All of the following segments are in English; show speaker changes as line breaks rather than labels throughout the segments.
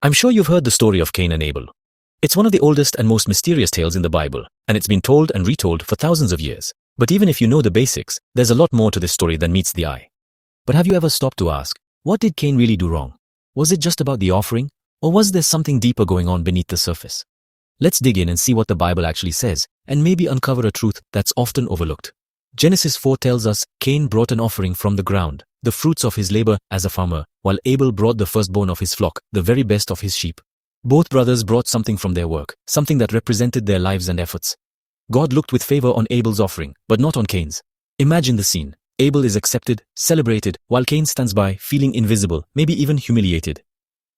I'm sure you've heard the story of Cain and Abel. It's one of the oldest and most mysterious tales in the Bible, and it's been told and retold for thousands of years. But even if you know the basics, there's a lot more to this story than meets the eye. But have you ever stopped to ask, what did Cain really do wrong? Was it just about the offering, or was there something deeper going on beneath the surface? Let's dig in and see what the Bible actually says, and maybe uncover a truth that's often overlooked. Genesis 4 tells us Cain brought an offering from the ground, the fruits of his labor as a farmer, while Abel brought the firstborn of his flock, the very best of his sheep. Both brothers brought something from their work, something that represented their lives and efforts. God looked with favor on Abel's offering, but not on Cain's. Imagine the scene. Abel is accepted, celebrated, while Cain stands by, feeling invisible, maybe even humiliated.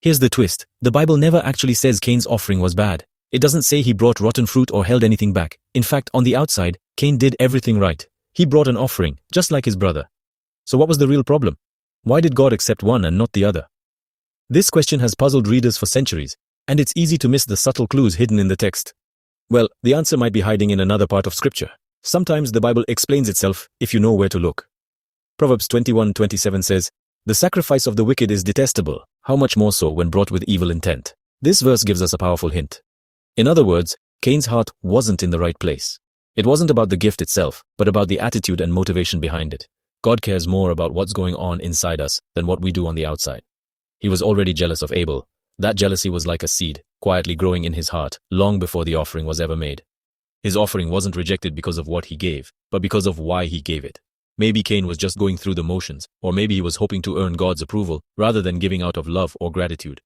Here's the twist. The Bible never actually says Cain's offering was bad. It doesn't say he brought rotten fruit or held anything back. In fact, on the outside, Cain did everything right. He brought an offering, just like his brother. So what was the real problem? Why did God accept one and not the other? This question has puzzled readers for centuries, and it's easy to miss the subtle clues hidden in the text. Well, the answer might be hiding in another part of Scripture. Sometimes the Bible explains itself if you know where to look. Proverbs 21:27 says, "The sacrifice of the wicked is detestable, how much more so when brought with evil intent." This verse gives us a powerful hint. In other words, Cain's heart wasn't in the right place. It wasn't about the gift itself, but about the attitude and motivation behind it. God cares more about what's going on inside us than what we do on the outside. He was already jealous of Abel. That jealousy was like a seed, quietly growing in his heart, long before the offering was ever made. His offering wasn't rejected because of what he gave, but because of why he gave it. Maybe Cain was just going through the motions, or maybe he was hoping to earn God's approval, rather than giving out of love or gratitude.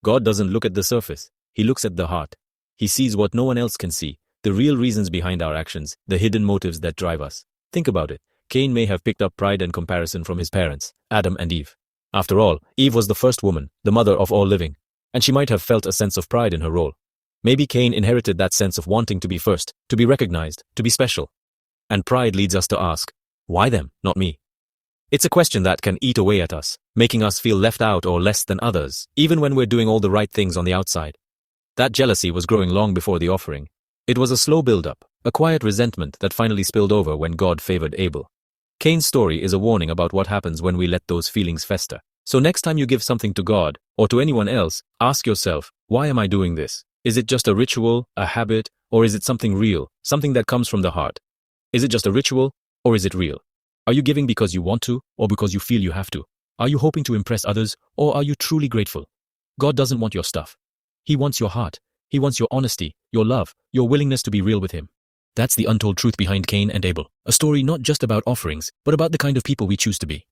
God doesn't look at the surface. He looks at the heart. He sees what no one else can see, the real reasons behind our actions, the hidden motives that drive us. Think about it. Cain may have picked up pride and comparison from his parents, Adam and Eve. After all, Eve was the first woman, the mother of all living, and she might have felt a sense of pride in her role. Maybe Cain inherited that sense of wanting to be first, to be recognized, to be special. And pride leads us to ask, why them, not me? It's a question that can eat away at us, making us feel left out or less than others, even when we're doing all the right things on the outside. That jealousy was growing long before the offering. It was a slow build-up, a quiet resentment that finally spilled over when God favored Abel. Cain's story is a warning about what happens when we let those feelings fester. So next time you give something to God, or to anyone else, ask yourself, why am I doing this? Is it just a ritual, a habit, or is it something real, something that comes from the heart? Is it just a ritual, or is it real? Are you giving because you want to, or because you feel you have to? Are you hoping to impress others, or are you truly grateful? God doesn't want your stuff. He wants your heart. He wants your honesty, your love, your willingness to be real with him. That's the untold truth behind Cain and Abel, a story not just about offerings, but about the kind of people we choose to be.